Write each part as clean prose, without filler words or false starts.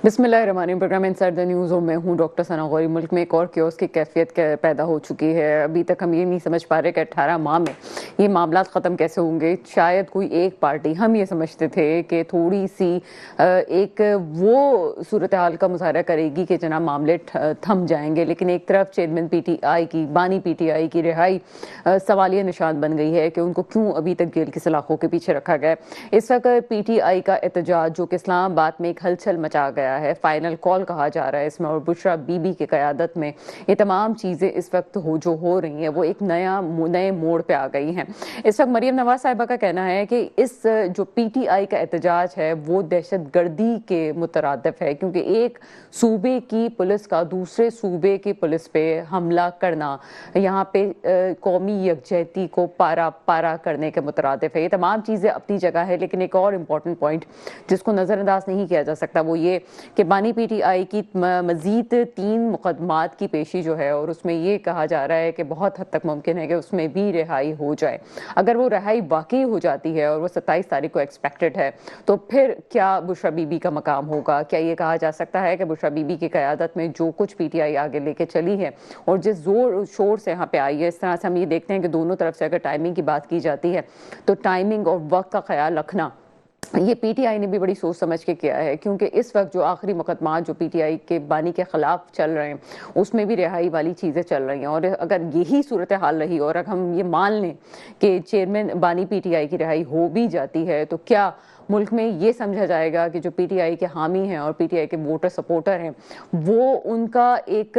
बिस्मिल्लाहिर्रहमानिर्रहीम। Programme inside the news और मैं हूं डॉक्टर सना गौरी। मुल्क में एक और क्योस की कैफियत पैदा हो चुकी है। अभी तक हम ये नहीं समझ पा रहे कि 18 माह में ये मामला ख़त्म कैसे होंगे। शायद कोई एक पार्टी, हम ये समझते थे कि थोड़ी सी एक वो सूरत हाल का मुजाहरा करेगी कि जना मामले थम जाएंगे, लेकिन एक तरफ चेयरमैन PTI की, बानी PTI की रिहाई सवालिया निशान बन गई है कि उनको क्यों अभी तक जेल की सलाखों के पीछे रखा गया। इस वक्त PTI का एहतजाज जो कि इस्लामाबाद में एक हलचल मचा गया है, फाइनल कॉल कहा जा रहा है इसमें, और बुशरा बीबी की क़यादत में ये तमाम चीज़ें इस वक्त जो हो रही हैं वो एक नए मोड़ पे आ गई हैं। इस वक्त मरियम नवाज साहिबा का कहना है कि इस जो PTI का एहतजाज है वो दहशत गर्दी के मुतरादिफ है, क्योंकि एक सूबे की पुलिस का दूसरे सूबे की पुलिस पे हमला करना यहाँ पे कौमी यकजहती को पारा पारा करने के मुतरादिफ है। ये तमाम चीज़ें अपनी जगह है, लेकिन एक और इम्पॉर्टेंट पॉइंट जिसको नज़रअंदाज नहीं किया जा सकता वो ये कि बानी PTI की मजीद 3 मुकदमात की पेशी जो है, और उसमें ये कहा जा रहा है कि बहुत हद तक मुमकिन है कि उसमें भी रिहाई हो जाए। अगर वो रिहाई वाकई हो जाती है और वो 27 तारीख को एक्सपेक्टेड है, तो फिर क्या बुशरा बीबी का मकाम होगा? क्या ये कहा जा सकता है कि बुशरा बीबी की क़यादत में जो कुछ PTI आगे लेके चली है और जिस जोर शोर से यहाँ पे आई है, इस तरह से हम ये देखते हैं कि दोनों तरफ से अगर टाइमिंग की बात की जाती है तो टाइमिंग और वक्त का ख्याल रखना ये PTI ने भी बड़ी सोच समझ के किया है, क्योंकि इस वक्त जो आखिरी मुकदमा जो PTI के बानी के खिलाफ चल रहे हैं उसमें भी रिहाई वाली चीज़ें चल रही हैं। और अगर यही सूरत हाल रही और अगर हम ये मान लें कि चेयरमैन बानी PTI की रिहाई हो भी जाती है, तो क्या मुल्क में ये समझा जाएगा कि जो PTI के हामी हैं और PTI के वोटर सपोर्टर हैं वो उनका एक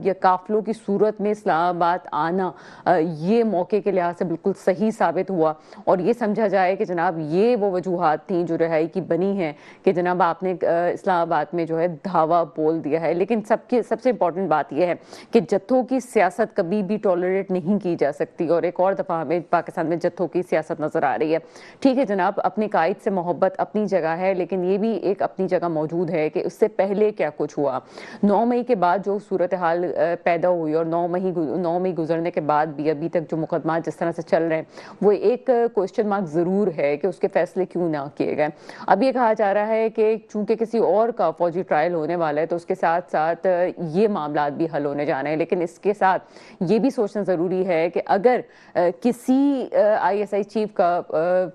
या काफिलों की सूरत में इस्लामाबाद आना ये मौके के लिहाज से बिल्कुल सही साबित हुआ, और ये समझा जाए कि जनाब ये वो वजूहात थी जो रिहाई की बनी है कि जनाब आपने इस्लामाबाद में जो है धावा बोल दिया है। लेकिन सबसे इम्पोर्टेंट बात यह है कि जत्थों की सियासत कभी भी टॉलरेट नहीं की जा सकती, और एक और दफ़ा हमें पाकिस्तान में जत्थों की सियासत नज़र आ रही है। ठीक है जनाब, अपने कायद से मोहब्बत अपनी जगह है, लेकिन ये भी एक अपनी जगह मौजूद है कि उससे पहले क्या कुछ हुआ। 9 मई के बाद जो सूरत हाल पैदा हुई और 9 मई गुजरने के बाद भी अभी तक जो मुकदमा जिस तरह से चल रहे हैं वो एक क्वेश्चन मार्क ज़रूर है कि उसके फैसले क्यों ना किए गए। अब ये कहा जा रहा है कि चूंकि किसी और का फौजी ट्रायल होने वाला है तो उसके साथ साथ ये मामला भी हल होने जाने हैं, लेकिन इसके साथ ये भी सोचना ज़रूरी है कि अगर किसी ISI चीफ का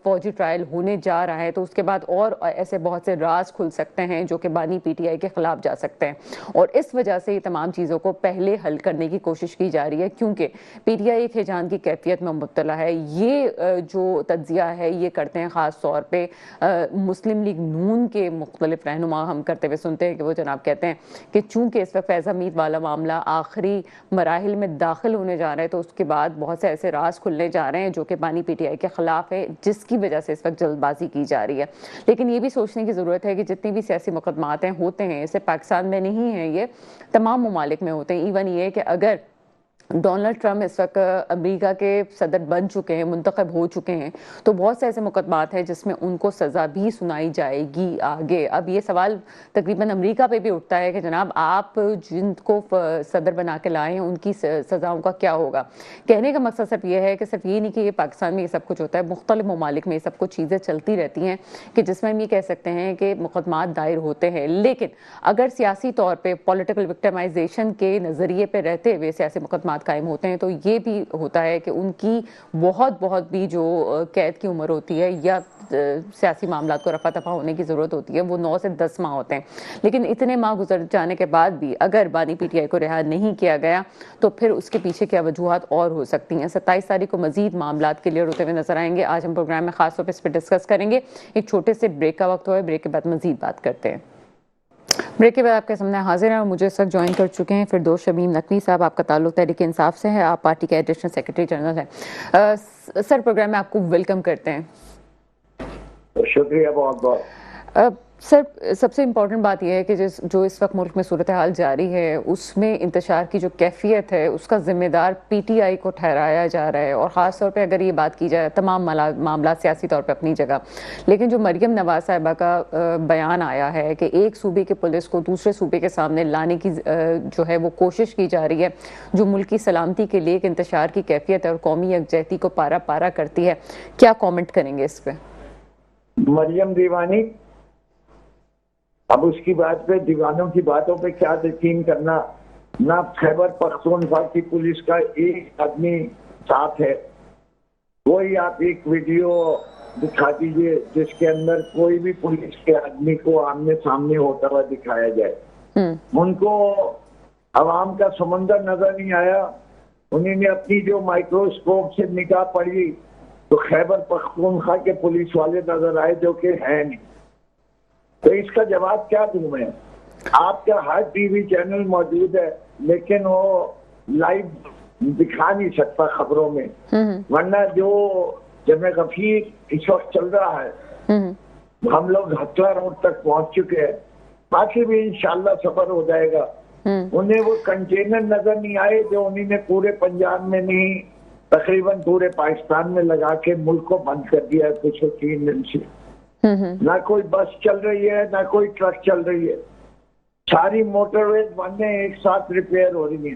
फौजी ट्रायल होने जा रहा है तो उसके बाद और ऐसे बहुत से राज खुल सकते हैं जो कि बानी PTI के खिलाफ जा सकते हैं, और इस वजह से ये तमाम चीज़ों को पहले हल करने की कोशिश की जा रही है, क्योंकि PTI एक हिजान की कैफियत में मुब्तला है। ये जो तज्जिया है ये करते हैं ख़ास तौर पर मुस्लिम लीग नून के मुख्तलिफ रहनुमा हम करते हुए सुनते हैं कि वो जनाब कहते हैं कि चूँकि इस वक्त फैज़ हमीद वाला मामला आखिरी मराहिल में दाखिल होने जा रहा है तो उसके बाद बहुत से ऐसे राज खुलने जा रहे हैं जो कि बानी PTI के खिलाफ है, जिसकी वजह से इस वक्त जल्दबाजी की जा रही है। लेकिन ये भी सोचने की ज़रूरत है कि जितनी भी सियासी मुकदमात होते हैं इसे पाकिस्तान में नहीं है, ये तमाम ममालिक में होते हैं। इवन ये कि अगर डोनाल्ड ट्रम्प इस वक्त अमेरिका के सदर बन चुके हैं, मुंतखब हो चुके हैं, तो बहुत से ऐसे मुकदमात हैं जिसमें उनको सज़ा भी सुनाई जाएगी आगे। अब ये सवाल तकरीबन अमेरिका पे भी उठता है कि जनाब आप जिनको सदर बना के लाए हैं उनकी सज़ाओं का क्या होगा। कहने का मकसद सिर्फ ये है कि सिर्फ ये नहीं कि ये पाकिस्तान में ये सब कुछ होता है, मुख्तलिफ ममालिक में ये सब कुछ चीज़ें चलती रहती हैं कि जिसमें हम ये कह सकते हैं कि मुकदमात दायर होते हैं, लेकिन अगर सियासी तौर पर पॉलिटिकल विक्टिमाइजेशन के नज़रिए पर रहते हुए सियासी मुकदमा कायम होते हैं तो ये भी होता है कि उनकी बहुत भी जो कैद की उम्र होती है या सियासी मामला को रफा दफा होने की ज़रूरत होती है वो 9 से 10 माह होते हैं। लेकिन इतने माह गुजर जाने के बाद भी अगर बानी PTI को रिहा नहीं किया गया तो फिर उसके पीछे क्या वजूहात और हो सकती हैं। 27 तारीख को मजीद मामला क्लियर होते हुए नजर आएंगे। आज हम प्रोग्राम में खास तौर पर इस पर डिस्कस करेंगे। एक छोटे से ब्रेक का वक्त हुआ है, ब्रेक के बाद मजीद बात करते हैं। ब्रेक के बाद आपके सामने हाजिर हैं और मुझे इस वक्त ज्वाइन कर चुके हैं फिरदौस शमीम नकवी साहब। आपका ताल्लुक तहरीक इंसाफ से है, आप पार्टी के एडिशनल सेक्रेटरी जनरल हैं। सर, प्रोग्राम में आपको वेलकम करते हैं। शुक्रिया बहुत बहुत। सर, सबसे इम्पॉर्टेंट बात यह है कि जो इस वक्त मुल्क में सूरत हाल जारी है उसमें इंतशार की जो कैफियत है उसका जिम्मेदार PTI को ठहराया जा रहा है, और ख़ास तौर पे अगर ये बात की जाए तमाम मामला सियासी तौर पे अपनी जगह, लेकिन जो मरियम नवाज साहिबा का बयान आया है कि एक सूबे की पुलिस को दूसरे सूबे के सामने लाने की जो है वो कोशिश की जा रही है जो मुल्क की सलामती के लिए एक इंतशार की कैफियत है और कौमी यकजहती को पारा पारा करती है, क्या कॉमेंट करेंगे इस पर? मरियम दीवानी अब उसकी बात पे, दीवानों की बातों पे क्या यकीन करना। ना खैबर पख्तूनख्वा की पुलिस का एक आदमी साथ है। कोई आप एक वीडियो दिखा दीजिए जिसके अंदर कोई भी पुलिस के आदमी को आमने सामने होता हुआ दिखाया जाए। उनको अवाम का समंदर नजर नहीं आया। उन्होंने अपनी जो माइक्रोस्कोप से निगाह पड़ी तो खैबर पख्तूनख्वा के पुलिस वाले नजर आए, जो कि है नहीं। तो इसका जवाब क्या दूं मैं? आपका हर टीवी चैनल मौजूद है, लेकिन वो लाइव दिखा नहीं सकता खबरों में। वरना जो जमे गफीर इस वक्त चल रहा है, हम लोग हथला रोड तक पहुंच चुके हैं। बाकी भी इंशाल्लाह सफर हो जाएगा। उन्हें वो कंटेनर नजर नहीं आए जो उन्होंने पूरे पंजाब में नहीं, तकरीबन पूरे पाकिस्तान में लगा के मुल्क को बंद कर दिया है पिछले 3 दिन से। ना कोई बस चल रही है, ना कोई ट्रक चल रही है। सारी मोटरवेज बंदे एक साथ रिपेयर हो रही है।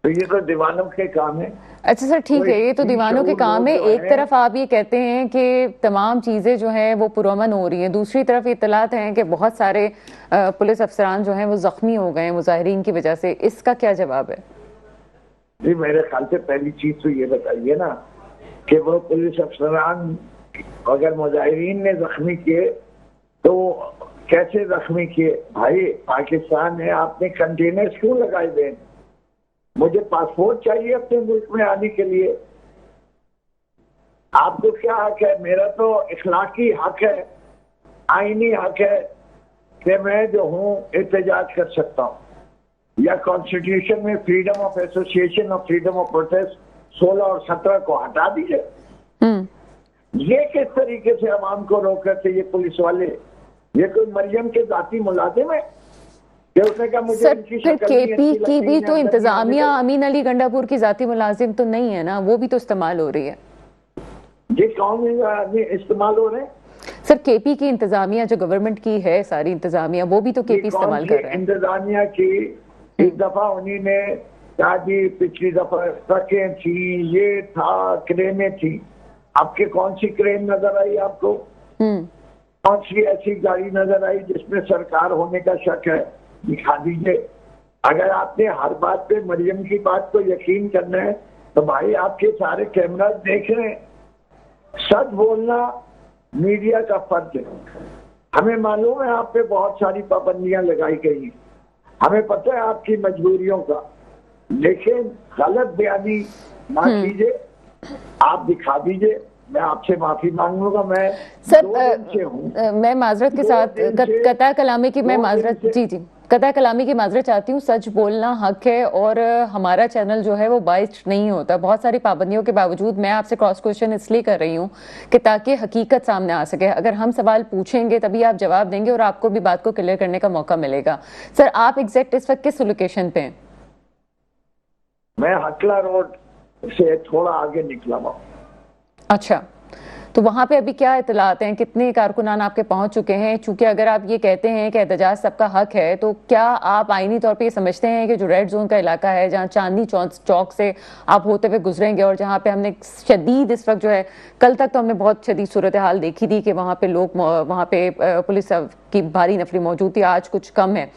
तो ये तो दीवानों के काम है। अच्छा सर, ठीक है, ये तो दीवानों के काम है। एक तरफ आप ये कहते हैं कि तमाम चीजें जो हैं वो पुरअमन हो रही हैं, दूसरी तरफ इत्तलात हैं कि बहुत सारे पुलिस अफसरान जो हैं वो जख्मी हो गए हैं मुजाहिरीन की वजह से। इसका क्या जवाब है? जी, मेरे ख्याल से पहली चीज तो ये बताइए ना कि वो पुलिस अफसरान अगर मुजाहिरीन ने जख्मी किए तो कैसे जख्मी किए? भाई पाकिस्तान है, आपने कंटेनर्स क्यों लगाए हुए? मुझे पासपोर्ट चाहिए अपने मुल्क में आने के लिए। आपको क्या हक है? मेरा तो इखलाकी हक है, आईनी हक है कि मैं जो हूँ एहतजाज कर सकता हूँ। या कॉन्स्टिट्यूशन में फ्रीडम ऑफ एसोसिएशन और फ्रीडम ऑफ प्रोटेस्ट 16 और 17 को हटा दीजिए। ये किस तरीके से अवाम को रोक रहे थे ये पुलिस वाले? ये कोई मरियम के जाती मुलाजिम है? सर, फिर केपी की भी तो इंतजामिया अमीन अली गंडापुर की जाती मुलाजिम तो नहीं है ना, वो भी तो इस्तेमाल हो रही है। ये कौन इस्तेमाल हो रहे हैं? सर, केपी की इंतजामिया जो गवर्नमेंट की है, सारी इंतजामिया, वो भी तो केपी इस्तेमाल कर रहे हैं। इंतजामिया की इस दफा उन्हीं ने कहा जी, पिछली दफा ट्रकें थी, ये था, क्रेनें थी। आपके कौन सी क्रेन नजर आई आपको? कौन सी ऐसी गाड़ी नजर आई जिसमें सरकार होने का शक है? दिखा दीजिए। अगर आपने हर बात पे मरियम की बात को यकीन करना है तो भाई आपके सारे कैमरा देख रहे हैं। सच बोलना मीडिया का फर्ज है। हमें मालूम है आप पे बहुत सारी पाबंदियां लगाई गई हैं, हमें पता है आपकी मजबूरियों का, लेकिन गलत बयानी ना कीजिए। आप दिखा दीजिए, मैं आपसे माफी मांगूंगा। मैं सर, मैं माजरत के साथ कता कलामी की मैं माजरत जी कता कलामी की माजरत चाहती हूँ। सच बोलना हक है और हमारा चैनल जो है वो बाइस्ड नहीं होता। बहुत सारी पाबंदियों के बावजूद मैं आपसे क्रॉस क्वेश्चन इसलिए कर रही हूँ कि ताकि हकीकत सामने आ सके। अगर हम सवाल पूछेंगे तभी आप जवाब देंगे और आपको भी बात को क्लियर करने का मौका मिलेगा। सर, आप एग्जैक्ट इस वक्त किस लोकेशन पे हैं? मैं हटला रोड से थोड़ा आगे निकला हुआ। अच्छा, तो वहां पे अभी क्या इत्तलात हैं? कितने कारकुनान आपके पहुंच चुके हैं? चूंकि अगर आप ये कहते हैं कि एहतजाज सबका हक है, तो क्या आप आईनी तौर पे ये समझते हैं कि जो रेड जोन का इलाका है, जहां चांदनी चौक से आप होते हुए गुजरेंगे और जहां पे हमने शदीद इस वक्त जो है, कल तक तो हमने बहुत शदीद सूरत हाल देखी थी कि वहां पे लोग, वहां पे पुलिस की भारी नफरी मौजूद थी, आज कुछ कम है।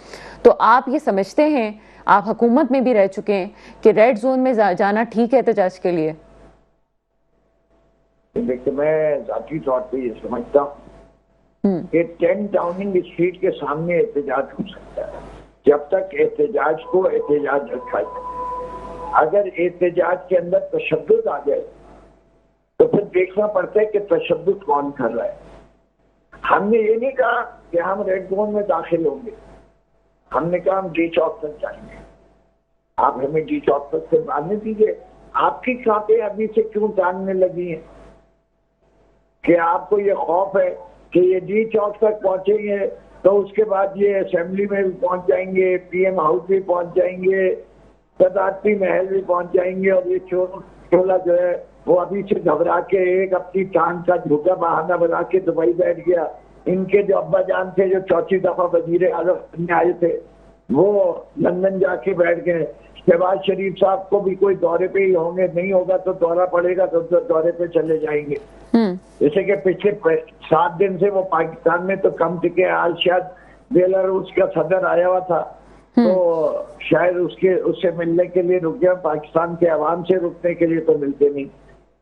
तो आप ये समझते हैं, आप हुकूमत में भी रह चुके हैं, कि रेड जोन में जाना ठीक है एहतजाज के लिए? देखिए, मैं जाती तौर पे ये समझता हूँ कि 10 डाउनिंग स्ट्रीट के सामने एहतजाज हो सकता है जब तक एहतजाज को एहतजाज रखा जाए। अगर एहतजाज के अंदर तशद्दुद आ जाए तो फिर देखना पड़ता है कि तशद्दुद कौन कर रहा है। हमने ये नहीं कहा कि हम रेड जोन में दाखिल होंगे, हमने कहा हम डी चौक तक जाएंगे। आप हमें डी चौक तक से मानने दीजिए। आपकी कांटें अभी से क्यों जानने लगी हैं कि आपको ये खौफ है कि ये डी चौक तक पहुंचेंगे तो उसके बाद ये असेंबली में भी पहुंच जाएंगे, पीएम हाउस भी पहुंच जाएंगे, सदारती महल भी पहुंच जाएंगे, और ये चोला जो है वो अभी से घबरा के एक अपनी टांग का झुका बहाना बना के दुबई बैठ गया। इनके जो अब्बा जान थे, जो चौथी दफा वजीर आजम बनने आए थे, वो लंदन जाके बैठ गए। शहबाज शरीफ साहब को भी कोई दौरे पे ही होंगे, नहीं होगा तो दौरा पड़ेगा तो दौरे पे चले जाएंगे। जैसे कि पिछले 7 दिन से वो पाकिस्तान में तो कम टिके, आज शायद बेलारूस का सदर आया हुआ था तो शायद उससे मिलने के लिए रुक गया। पाकिस्तान के अवाम से रुकने के लिए तो मिलते नहीं,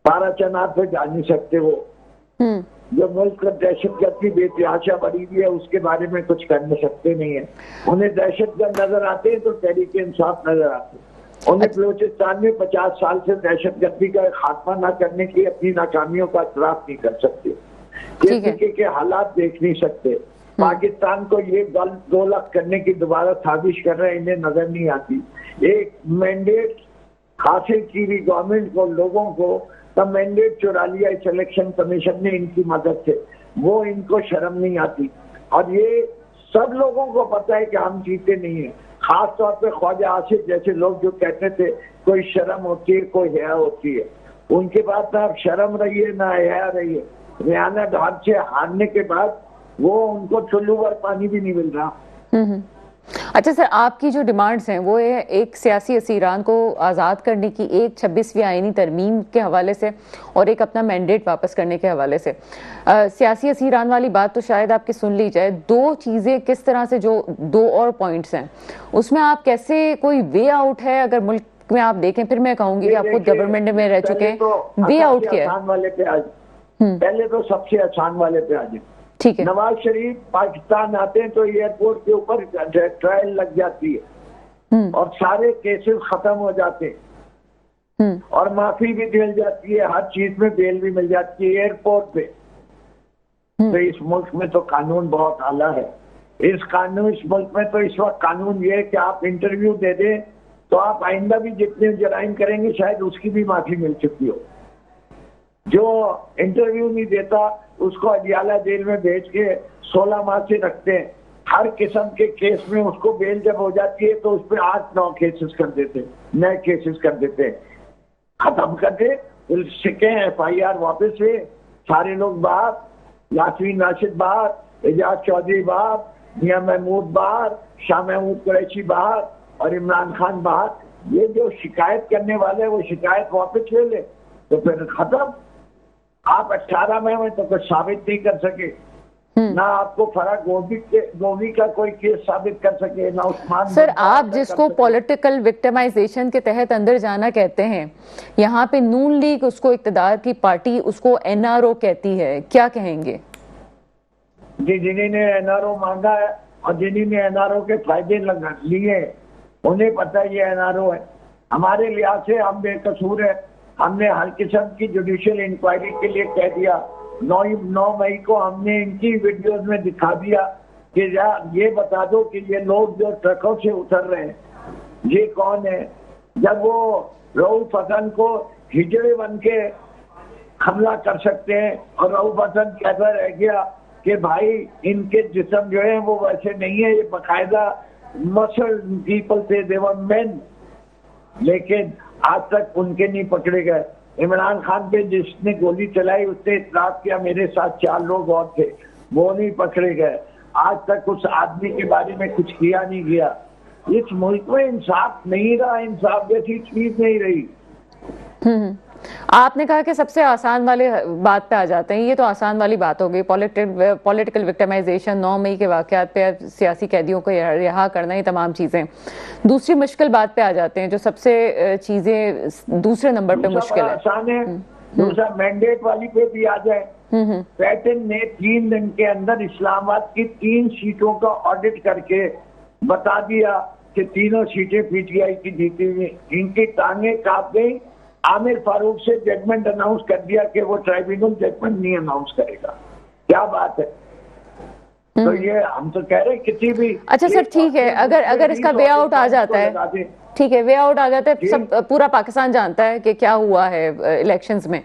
12 चनार पे जा नहीं सकते वो। जो मुल्क में दहशतगर्द की बेतहाशा बढ़ी हुई है उसके बारे में कुछ कर नहीं सकते नहीं है। उन्हें दहशतगर्द नजर आते हैं तो तहरीक इंसाफ नजर आते हैं। उन्हें बलूचिस्तान में 50 साल से दहशतगर्दी का खात्मा न करने की अपनी नाकामियों का इतराफ नहीं कर सकते, इस तरीके के हालात देख नहीं सकते। पाकिस्तान को ये 2 लाख करने की दोबारा साजिश कर रहे हैं, इन्हें नजर नहीं आती। एक मैंडेट हासिल की हुई गवर्नमेंट को, लोगों को तब मैंडेट चुरा लिया इस इलेक्शन कमीशन ने इनकी मदद से, वो इनको शर्म नहीं आती। और ये सब लोगों को पता है कि हम जीते नहीं है, खास तौर पे ख्वाजा आसिफ जैसे लोग जो कहते थे कोई शर्म होती है कोई हया होती है, उनके बाद ना शर्म रही है ना हया रही है। रियाना ढांच से हारने के बाद वो उनको चुल्लू भर पानी भी नहीं मिल रहा। अच्छा सर, आपकी जो डिमांड्स हैं वो है एक सियासी असीरान को आज़ाद करने की, एक 26वीं आईनी तरमीम के हवाले से और एक अपना मैंडेट वापस करने के हवाले से। सियासी असीरान वाली बात तो शायद आपकी सुन ली जाए, 2 चीज़ें किस तरह से, जो 2 और पॉइंट्स हैं उसमें आप कैसे, कोई वे आउट है अगर मुल्क में आप देखें, फिर मैं कहूँगी कि आप खुद गवर्नमेंट में रह चुके हैं, वे आउट क्या है? पहले तो सबसे आसान वाले पे आ जाए। ठीक है। नवाज शरीफ पाकिस्तान आते हैं तो एयरपोर्ट के ऊपर ट्रायल लग जाती है और सारे केसेस खत्म हो जाते हैं और माफी भी मिल जाती है, हर चीज में बेल भी मिल जाती है एयरपोर्ट पे। तो इस मुल्क में तो कानून बहुत आला है। इस मुल्क में तो इस वक्त कानून ये है कि आप इंटरव्यू दे दें तो आप आइंदा भी जितने जराइम करेंगे शायद उसकी भी माफी मिल चुकी हो। जो इंटरव्यू नहीं देता उसको अडियाला जेल में भेज के 16 माह से रखते हैं। हर किस्म के केस में उसको बेल जब हो जाती है तो उस पर 8-9 केसेस कर देते हैं, नए केसेस कर देते हैं, खत्म कर दे, सिक्के FIR वापस हुए, सारे लोग बाहर, यासीन राशिद बाहर, एजाज चौधरी बाहर, मियां महमूद बाहर, शाह महमूद कुरैशी बाहर और इमरान खान बाहर। ये जो शिकायत करने वाले हैं वो शिकायत वापस ले ले तो फिर खत्म। आप 18 में तो कुछ साबित नहीं कर सके, ना आपको फराग गोभी का कोई केस साबित कर सके, ना उस्मान। सर, आप जिसको पॉलिटिकल विक्टिमाइजेशन के तहत अंदर जाना कहते हैं, यहाँ पे नून लीग उसको इक्तदार की पार्टी उसको NRO कहती है, क्या कहेंगे? जी, जिन्होंने NRO मांगा है और जिन्होंने NRO के फायदे लिए उन्हें पता है ये NRO है। हमारे लिहाज से हम बेकसूर है, हमने हर किस्म की जुडिशियल इंक्वायरी के लिए कह दिया। 9 मई को हमने इनकी वीडियोस में दिखा दिया कि ये बता दो कि ये लोग जो ट्रकों से उतर रहे हैं ये कौन है। जब वो रऊफ हसन को हिजड़े बन के हमला कर सकते हैं और रऊफ हसन कहता रह गया कि भाई इनके जिस्म जो है वो वैसे नहीं है, ये बाकायदा मसल पीपल से देवर मेन, लेकिन आज तक उनके नहीं पकड़े गए। इमरान खान पे जिसने गोली चलाई उसने इतराफ किया मेरे साथ 4 लोग और थे, वो नहीं पकड़े गए। आज तक उस आदमी के बारे में कुछ किया नहीं गया। इस मुल्क में इंसाफ नहीं रहा, इंसाफ जैसी चीज नहीं रही। आपने कहा कि सबसे आसान वाले बात पे आ जाते हैं, ये तो आसान वाली बात हो गई, पॉलिटिकल विक्टिमाइजेशन, 9 मई के वाकयात पे सियासी कैदियों को रिहा करना, ये तमाम चीजें। दूसरी मुश्किल बात पे आ जाते हैं, जो सबसे चीजें दूसरे नंबर पे मुश्किल है, आसान है। दूसरा मैंडेट वाली पे भी आ जाए। पैटर्न ने 3 दिन के अंदर इस्लामाबाद की 3 सीटों का ऑडिट करके बता दिया कि तीनों सीटें PTI की जीती हुई। इनकी टांगे कांप गई। आमिर फारूक से जजमेंट अनाउंस कर दिया कि वो ट्राइब्यूनल जजमेंट नहीं अनाउंस करेगा। क्या बात है? तो ये हम तो कह रहे हैं किसी भी। अच्छा सर, ठीक है, अगर इसका वे आउट आ जाता है, ठीक है, वे आउट आ जाता है, सब पूरा पाकिस्तान जानता है कि क्या हुआ है इलेक्शंस में,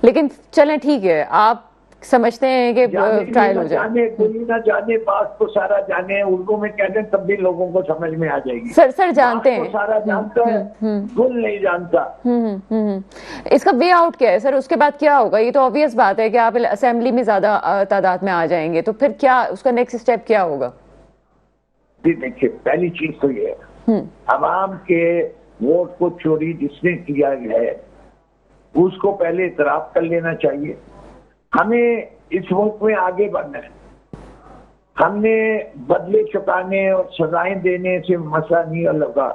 लेकिन चलें ठीक है, आप समझते हैं कि ट्रायल हो जाए, कोई ना जाने बात को सारा जाने, उर्दू में कहते हैं तब भी लोगों को समझ में आ जाएगी। सर जानते हैं, सारा जानता है, कुल नहीं जानता। इसका वे आउट क्या है सर? उसके बाद क्या होगा? ये तो ऑब्वियस बात है कि आप असेंबली में ज्यादा तादाद में आ जाएंगे, तो फिर क्या उसका नेक्स्ट स्टेप क्या होगा? जी देखिए, पहली चीज तो ये है, अवाम के वोट को चोरी जिसने किया है उसको पहले इतराफ कर लेना चाहिए। हमें इस मुल्क में आगे बढ़ना है। हमने बदले चुकाने और सजाएं देने से मसला नहीं लगा।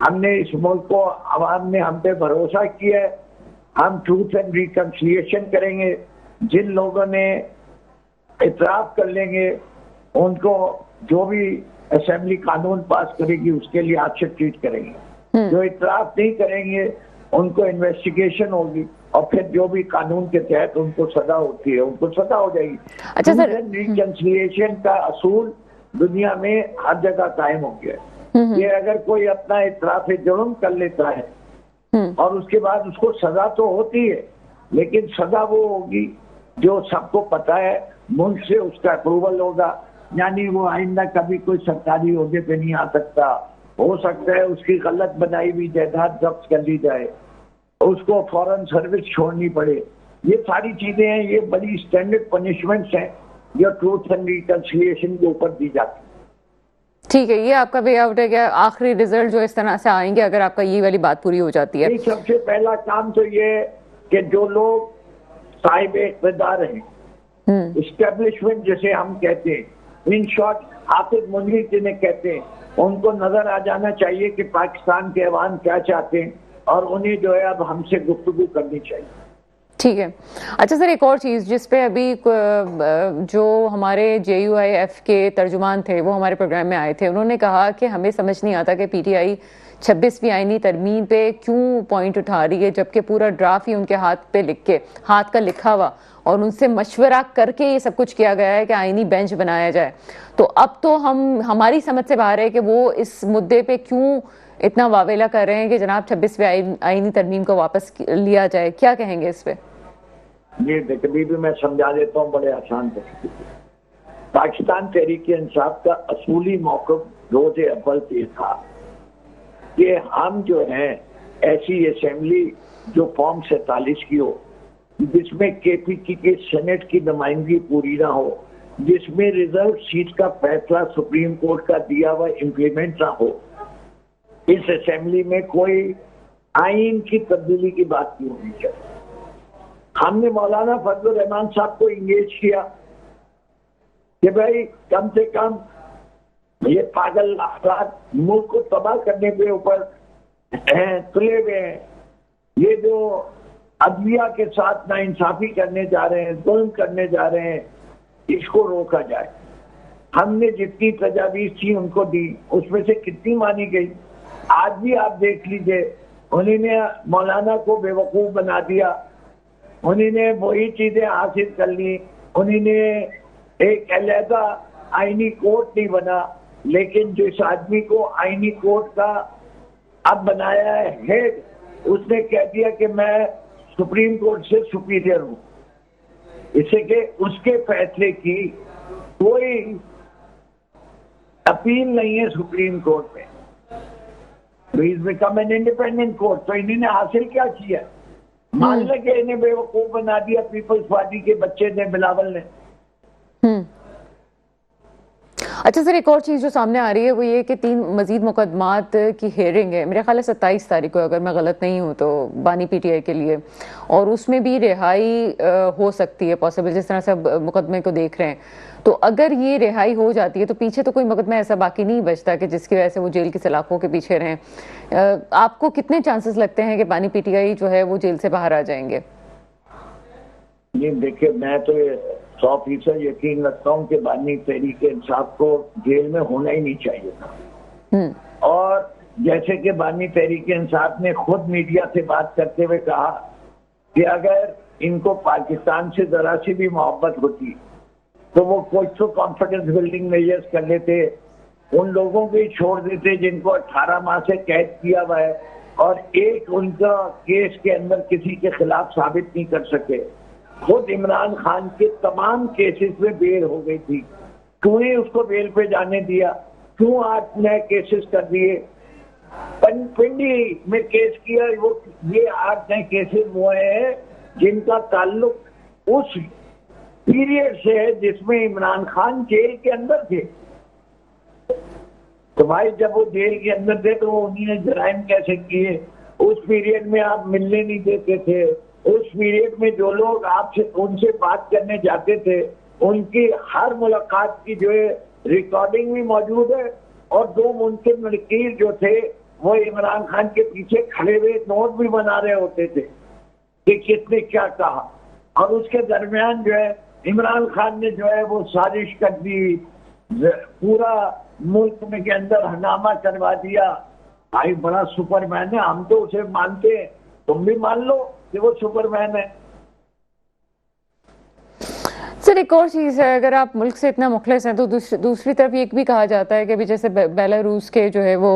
हमने इस मुल्क को, आवाम ने हम पे भरोसा किया है। हम ट्रूथ एंड रिकंसिलिएशन करेंगे। जिन लोगों ने इतराफ कर लेंगे उनको जो भी असेंबली कानून पास करेगी उसके लिए अच्छे ट्रीट करेंगे। जो इतराफ नहीं करेंगे उनको इन्वेस्टिगेशन होगी और फिर जो भी कानून के तहत उनको सजा होती है उनको सजा हो जाएगी। अच्छा सर, रिकंसिलिएशन का असूल दुनिया में हर जगह कायम हो गया है। ये अगर कोई अपना इतराफ जुर्म कर लेता है और उसके बाद उसको सजा तो होती है, लेकिन सजा वो होगी जो सबको पता है, मुल्क से उसका अप्रूवल होगा, यानी वो आइंदा कभी कोई सरकारी ओहदे पे नहीं आ सकता। हो सकता है उसकी गलत बनाई हुई जायदाद जब्त कर ली जाए, उसको फौरन सर्विस छोड़नी पड़े। ये सारी चीजें हैं, ये बड़ी स्टैंडर्ड पनिशमेंट्स हैं जो ट्रूथ एंड रिकंसिलिएशन के ऊपर दी जाती है। ठीक है, ये आपका वे आउट है क्या? आखिरी रिजल्ट जो इस तरह से आएंगे अगर आपका ये वाली बात पूरी हो जाती है? सबसे पहला काम तो ये कि जो लोग साहिब इक़्तिदार हैं, इस्टेब्लिशमेंट जिसे हम कहते हैं, इन शॉर्ट हाफिज मुनीर जिन्हें कहते हैं, उनको नजर आ जाना चाहिए कि पाकिस्तान के अवाम क्या चाहते हैं और उन्हें जो है अब हमसे गुफ्तगू करनी चाहिए। ठीक है। अच्छा सर, एक और चीज़ जिस पे अभी जो हमारे JUIF के तर्जुमान थे वो हमारे प्रोग्राम में आए थे, उन्होंने कहा कि हमें समझ नहीं आता कि PTI 26वीं आईनी तरमीम पे क्यों पॉइंट उठा रही है, जबकि पूरा ड्राफ्ट ही उनके हाथ का लिखा हुआ और उनसे मशवरा करके ये सब कुछ किया गया है कि आईनी बेंच बनाया जाए। तो अब तो हमारी समझ से बाहर है कि वो इस मुद्दे पे क्यों इतना वावेला कर रहे हैं कि जनाब 26वीं आईनी तरमीम को वापस लिया जाए। क्या कहेंगे इस पे? ये कभी भी मैं समझा देता हूँ बड़े आसान तरीके से। पाकिस्तान तहरीक इंसाफ का असूली मौक़िफ़ रोज़े अव्वल से था कि हम जो है ऐसी असेंबली जो फॉर्म 47 की हो, जिसमें KPK के सेनेट की नुमाइंदगी पूरी ना हो, जिसमें रिजर्व सीट का फैसला सुप्रीम कोर्ट का दिया हुआ इम्प्लीमेंट ना हो, इस असेंबली में कोई आइन की तब्दीली की बात नहीं होनी चाहिए। हमने मौलाना फजलुर रहमान साहब को इंगेज किया कि भाई कम से कम ये पागल अफराद मुल्क को तबाह करने के ऊपर तुले हुए हैं, ये जो अदलिया के साथ नाइंसाफी करने जा रहे हैं, जुल्म करने जा रहे हैं, इसको रोका जाए। हमने जितनी तजावीज़ थी उनको दी, उसमें से कितनी मानी गई? आज भी आप देख लीजिए, उन्होंने मौलाना को बेवकूफ बना दिया, उन्होंने वही चीजें हासिल कर ली, उन्होंने एक अलहदा आईनी कोर्ट नहीं बना, लेकिन जिस आदमी को आईनी कोर्ट का अब बनाया है हेड, उसने कह दिया कि मैं सुप्रीम कोर्ट से सुपीरियर हूं, इससे कि उसके फैसले की कोई अपील नहीं है सुप्रीम कोर्ट में। Become an independent court. तो इन्होंने हासिल क्या किया? मान लगे इन्हें बेवकूफ बना दिया पीपल्स पार्टी के बच्चे ने, बिलावल ने। अच्छा सर, एक और चीज़ जो सामने आ रही है वो ये कि 3 मजीद मुकदमात की हेयरिंग है, मेरे ख्याल है 27 तारीख को, अगर मैं गलत नहीं हूँ तो, बानी PTI के लिए, और उसमें भी रिहाई हो सकती है पॉसिबल, जिस तरह से अब मुकदमे को देख रहे हैं। तो अगर ये रिहाई हो जाती है तो पीछे तो कोई मुकदमा ऐसा बाकी नहीं बचता कि जिसकी वजह से वो जेल की सलाखों के पीछे रहें। आपको कितने चांसेस लगते हैं कि बानी PTI जो है वो जेल से बाहर आ जाएंगे? ये देखिए, मैं तो 100% यकीन रखता हूँ कि बानी तहरीक इंसाफ को जेल में होना ही नहीं चाहिए था। और जैसे कि बानी तहरीक इंसाफ ने खुद मीडिया से बात करते हुए कहा कि अगर इनको पाकिस्तान से जरा सी भी मोहब्बत होती तो वो कुछ तो कॉन्फिडेंस बिल्डिंग मेजर्स कर लेते, उन लोगों को ही छोड़ देते जिनको 18 माह से कैद किया हुआ है और एक उनका केस के अंदर किसी के खिलाफ साबित नहीं कर सके। खुद इमरान खान के तमाम केसेस में बेल हो गई थी, क्यों ही उसको बेल पे जाने दिया? क्यों 8 नए केसेस कर दिए? पिंडी में केस किया, वो ये 8 नए केसेस हुए हैं जिनका ताल्लुक उस पीरियड से है जिसमें इमरान खान जेल के अंदर थे। तो भाई जब वो जेल के अंदर थे तो उन्होंने जराइम कैसे किए? उस पीरियड में आप मिलने नहीं देते थे। उस पीरियड में जो लोग आपसे उनसे बात करने जाते थे उनकी हर मुलाकात की जो है रिकॉर्डिंग भी मौजूद है, और दो मुमकिन वकील जो थे वो इमरान खान के पीछे खड़े हुए नोट भी बना रहे होते थे कि किसने क्या कहा। और उसके दरमियान जो है इमरान खान ने जो है वो साजिश कर दी, पूरा मुल्क में के अंदर हंगामा करवा दिया। भाई बड़ा सुपरमैन है, हम तो उसे मानते हैं, तुम भी मान लो कि वो सुपरमैन है। सर एक और चीज़ है, अगर आप मुल्क से इतना मुखलिस हैं तो दूसरी तरफ ये भी कहा जाता है कि अभी जैसे बेलारूस के जो है वो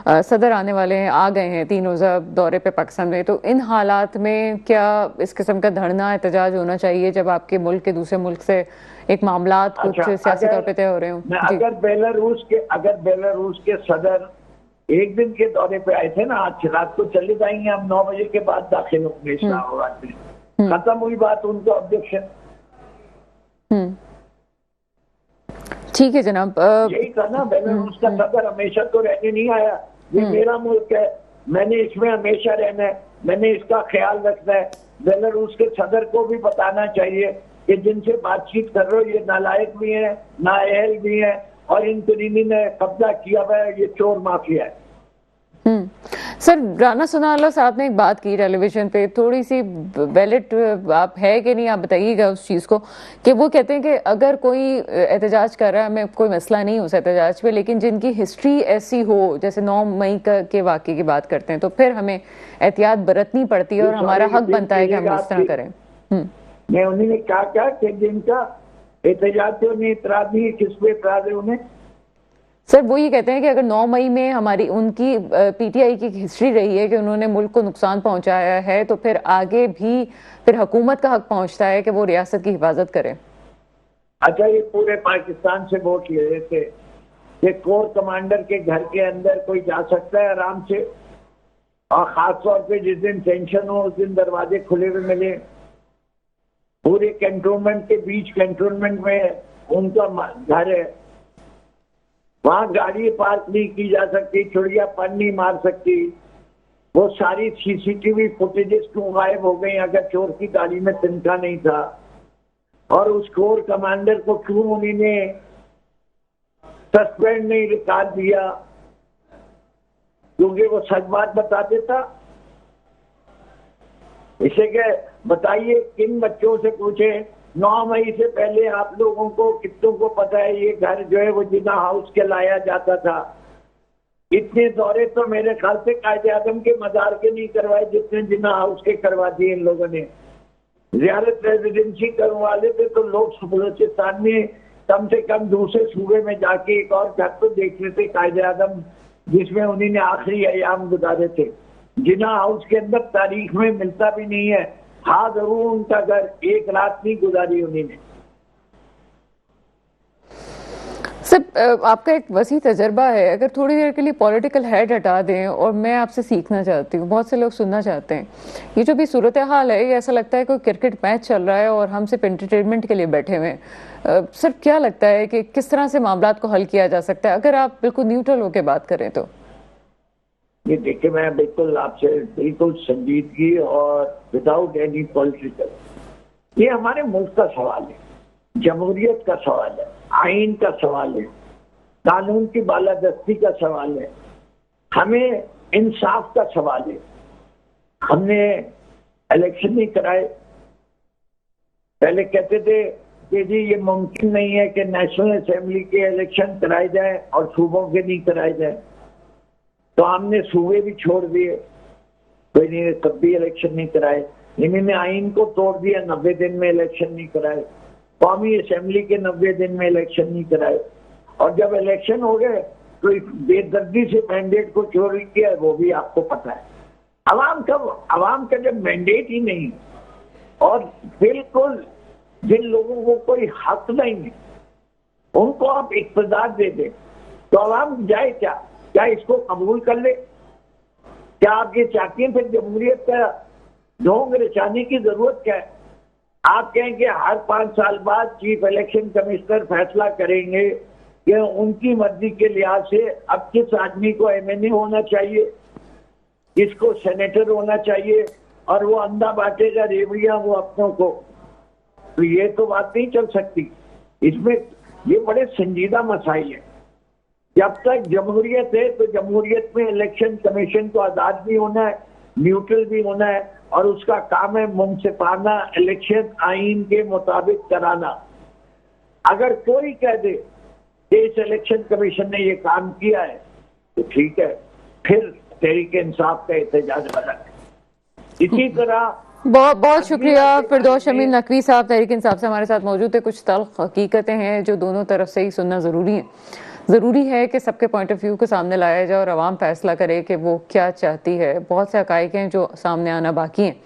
सदर आने वाले हैं, आ गए हैं 3 रोज़ा दौरे पे पाकिस्तान में, तो इन हालात में क्या इस किस्म का धरना एहतजाज होना चाहिए जब आपके मुल्क के दूसरे मुल्क से एक मामला कुछ सियासी तौर पर तय हो रहे हो? अगर बेलारूस के सदर एक दिन के दौरे पे आए थे ना, आज रात को चले जाएंगे, हम 9 बजे के बाद दाखिल होंगे इस्लामाबाद में, खत्म हुई बात, उनका ऑब्जेक्शन। ठीक है जनाब। यही था ना, बेलारूस का सदर हमेशा तो रहने नहीं आया, ये मेरा मुल्क है, मैंने इसमें हमेशा रहना है, मैंने इसका ख्याल रखना है। बेलारूस के सदर को भी बताना चाहिए कि जिनसे बातचीत कर रहे हो ये नालायक भी है, नाअहल भी है, और इन तरीनी ने कब्जा किया हुआ है, ये चोर माफिया है। सर राना सनाउल्लाह साहब ने एक बात की टेलीविजन पे, थोड़ी सी वैलिड आप है कि नहीं आप बताइएगा उस चीज़ को, कि वो कहते हैं कि अगर कोई एहतजाज कर रहा है, हमें कोई मसला नहीं हो सकता एहतजाज पे, लेकिन जिनकी हिस्ट्री ऐसी हो, जैसे 9 मई के वाक़े की बात करते हैं, तो फिर हमें एहतियात बरतनी पड़ती है और हमारा हक बनता है कि हम इस तरह करें। मैं उन्होंने क्या कि जिनका एहतजाज पे उन्हें इतराज नहीं, किस पे इतराज है उन्हें? सर वो ये कहते हैं कि अगर 9 मई में हमारी उनकी पीटीआई की हिस्ट्री रही है कि उन्होंने मुल्क को नुकसान पहुंचाया है, तो फिर आगे भी फिर हुकूमत का हक पहुंचता है कि वो रियासत की हिफाजत करे। अच्छा, ये पूरे पाकिस्तान से वोट ले रहे थे कि कोर कमांडर के घर के अंदर कोई जा सकता है आराम से, और खास तौर पे जिस दिन टेंशन हो उस दिन दरवाजे खुले हुए मिले। पूरे कैंटोनमेंट के बीच, कैंटोनमेंट में उनका घर है, वहां गाड़ी पार्क नहीं की जा सकती, चिड़िया पर नहीं मार सकती। वो सारी सीसीटीवी फुटेजेस क्यों गायब हो गई अगर चोर की गाड़ी में तिनका नहीं था? और उस कोर कमांडर को क्यों उन्होंने सस्पेंड नहीं निकाल दिया? क्योंकि वो सच बात बता देता। इसे के बताइए, किन बच्चों से पूछे 9 मई से पहले आप लोगों को कितनों को पता है ये घर जो है वो जिन्ना हाउस के लाया जाता था? इतने दौरे तो मेरे ख्याल से कायदे आजम के मजार के नहीं करवाए जितने जिन्ना हाउस के करवा दिए इन लोगों ने। जियारत रेजिडेंसी करवा लेते तो लोग बलूचिस्तान में कम से कम दूसरे सूबे में जाके एक और घर तो देख लेते कायदे आजम, जिसमें उन्होंने आखिरी अयाम गुजारे थे। जिन्ना हाउस के अंदर तारीख में मिलता भी नहीं है। हाँ जरूर उनका घर एक रात नहीं गुजारी उन्होंने। सर आपका एक वसी तजर्बा है, अगर थोड़ी देर के लिए पॉलिटिकल हेड हटा दें और मैं आपसे सीखना चाहती हूँ, बहुत से लोग सुनना चाहते हैं, ये जो भी सूरत हाल है ये ऐसा लगता है कोई क्रिकेट मैच चल रहा है और हम सिर्फ एंटरटेनमेंट के लिए बैठे हुए हैं। सर क्या लगता है कि किस तरह से मामलात को हल किया जा सकता है, अगर आप बिल्कुल न्यूट्रल होकर बात करें तो? ये देखिए, मैं बिल्कुल आपसे बिल्कुल संजीदगी और विदाउट एनी पॉलिटिकल, ये हमारे मुल्क का सवाल है, जमहूरियत का सवाल है, आइन का सवाल है, कानून की बालादस्ती का सवाल है, हमें इंसाफ का सवाल है। हमने इलेक्शन नहीं कराए। पहले कहते थे कि जी ये मुमकिन नहीं है कि नेशनल असेंबली के इलेक्शन कराए जाए और सूबों के नहीं कराए जाए, तो हमने सूबे भी छोड़ दिए, कोई नहीं, तब भी इलेक्शन नहीं कराए। इन्होंने आइन को तोड़ दिया, 90 दिन में इलेक्शन नहीं कराए। कौमी असेंबली के 90 दिन में इलेक्शन नहीं कराए, और जब इलेक्शन हो गए तो बेदर्दी से मैंडेट को चोरी किया, वो भी आपको पता है। अवाम का जब मैंडेट ही नहीं और बिल्कुल जिन लोगों को कोई हक नहीं है उनको आप इख्तियार दे दें, तो अवाम जाए क्या इसको कबूल कर ले? क्या आप ये चाहती हैं फिर जमहूरियत का ढोंग रचाने की जरूरत क्या है? आप कहें कि हर 5 साल बाद चीफ इलेक्शन कमिश्नर फैसला करेंगे कि उनकी मर्जी के लिहाज से अब किस आदमी को एमएनए होना चाहिए, किसको सेनेटर होना चाहिए, और वो अंधा बांटेगा रेवड़ियां वो अपनों को। तो ये तो बात नहीं चल सकती। इसमें ये बड़े संजीदा मसाइल है। जब तक जमहूरियत है तो जमहूरियत में इलेक्शन कमीशन को आजाद भी होना है, न्यूट्रल भी होना है, और उसका काम है मुंसिफाना इलेक्शन आइन के मुताबिक कराना। अगर कोई कह दे कि इस इलेक्शन कमीशन ने ये काम किया है तो ठीक है, फिर तहरीक इंसाफ का एहतजाज अलग। इसी तरह बहुत बहुत शुक्रिया फिरदौस शमील नकवी साहब, तहरीक इंसाफ से हमारे साथ मौजूद थे। कुछ तल्ख हकीकतें हैं जो दोनों तरफ से ही सुनना ज़रूरी है। ज़रूरी है कि सबके पॉइंट ऑफ व्यू को सामने लाया जाए और आवाम फैसला करे कि वो क्या चाहती है। बहुत से हकाइक हैं जो सामने आना बाकी हैं।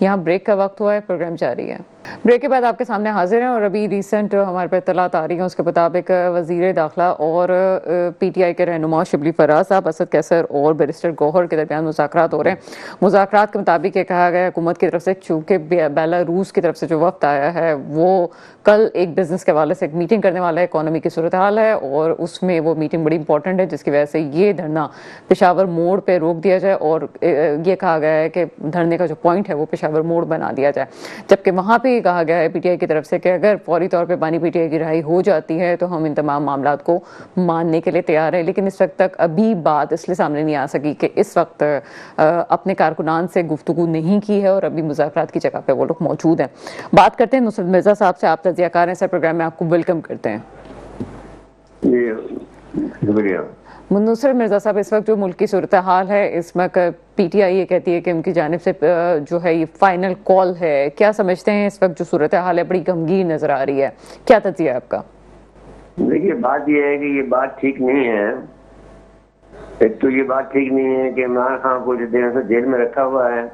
यहाँ ब्रेक का वक्त हुआ है, प्रोग्राम जारी है। ब्रेक के बाद आपके सामने हाजिर हैं और अभी रिसेंट हमारे पे इत्तलात आ रही है, उसके मुताबिक वज़ीर दाखिला और पीटीआई के रहनुमा शिबली फराज साहब, असद कैसर और बैरिस्टर गौहर के दरमियान मुज़ाकरात हो रहे हैं। मुज़ाकरात के मुताबिक ये कहा गया हुकूमत की तरफ से, चूँकि बेलारूस की तरफ से जो वक्त आया है वो कल एक बिजनेस के हवाले से एक मीटिंग करने वाला है, इकॉनमी की सूरत हाल है, और उसमें वो मीटिंग बड़ी इंपॉर्टेंट है, जिसकी वजह से ये धरना पेशावर मोड़ पर रोक दिया जाए और ये कहा गया है कि धरने का जो पॉइंट है वो पेशावर मोड़ बना दिया जाए। जबकि वहाँ पर कहा गया है पीटीआई की तरफ से कि अगर फौरी तौर पे बानी पीटीआई की रिहाई हो जाती है तो हम इन तमाम मामलात को मानने के लिए तैयार हैं। लेकिन इस वक्त तक अभी बात इसलिए सामने नहीं आ सकी कि इस वक्त अपने कारकुनान से गुफ्तगू नहीं की है और अभी मुज़ाकरात की जगह पे वो लोग मौजूद हैं। बात करते हैं नुसरत मिर्जा साहब से। आप तज़ियाकार हैं सर, प्रोग्राम में आपको वेलकम करते हैं। नुसरत मिर्जा साहब, इस वक्त जो मुल्क की सूरत हाल है, इस वक्त पीटीआई ये कहती है कि उनकी जानिब से जो है ये फाइनल कॉल है, क्या समझते हैं? इस वक्त जो सूरत हाल है बड़ी गमगीन नजर आ रही है, क्या तज़िया है आपका? देखिए, बात यह है कि ये बात ठीक नहीं है। एक तो ये बात ठीक नहीं है कि इमरान खान को जिस दिन से जेल में रखा हुआ है,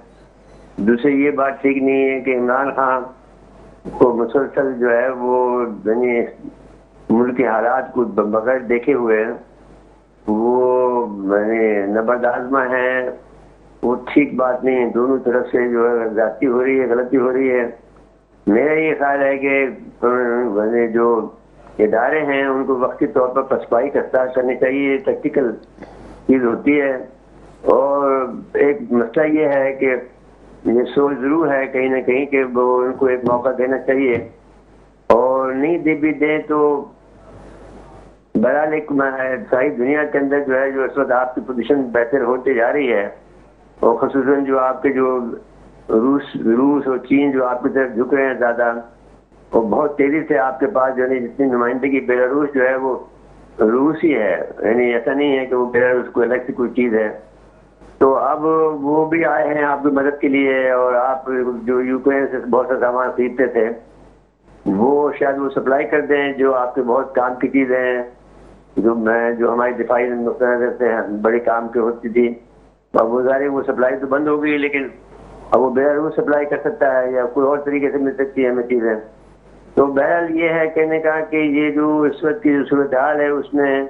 दूसरी ये बात ठीक नहीं है कि इमरान खान को मुसलसल जो है वो मुल्क के हालात को बगैर देखे हुए वो नबरदाजमा है, वो ठीक बात नहीं है। दोनों तरफ से जो है ज्यादती हो रही है, गलती हो रही है। मेरा ये ख्याल है कि जो इदारे हैं उनको वक्ती तौर पर पसपाई का इख्तियार करनी चाहिए, टैक्टिकल चीज होती है। और एक मसला ये है कि ये सोच जरूर है कहीं ना कहीं कि वो उनको एक मौका देना चाहिए, और नहीं दे भी दें तो बहरहाल एक सारी दुनिया के अंदर जो है जो इस वक्त आपकी पोजीशन बेहतर होती जा रही है, और ख़ुसूसन जो आपके जो रूस और चीन जो आपकी तरफ झुक रहे हैं ज्यादा, और बहुत तेजी से आपके पास जो है जितनी नुमाइंदगी बेलारूस जो है वो रूस ही है, यानी ऐसा नहीं है कि वो बेलारूस को अलग से कोई चीज है। तो अब वो भी आए हैं आपकी मदद के लिए, और आप जो यूक्रेन से बहुत सा सामान खरीदते थे वो शायद वो सप्लाई कर दें, जो आपके बहुत काम की चीजें हैं, जो हमारी दिफाई नजर से बड़े काम की होती थी। अब वो ज़ाहिर वो सप्लाई तो बंद हो गई, लेकिन अब वो बेलारूस सप्लाई कर सकता है या कोई और तरीके से मिल सकती है हमें चीजें। तो बहरहाल ये है कहने का कि ये जो इस वक्त की जो सूरत हाल है उसमें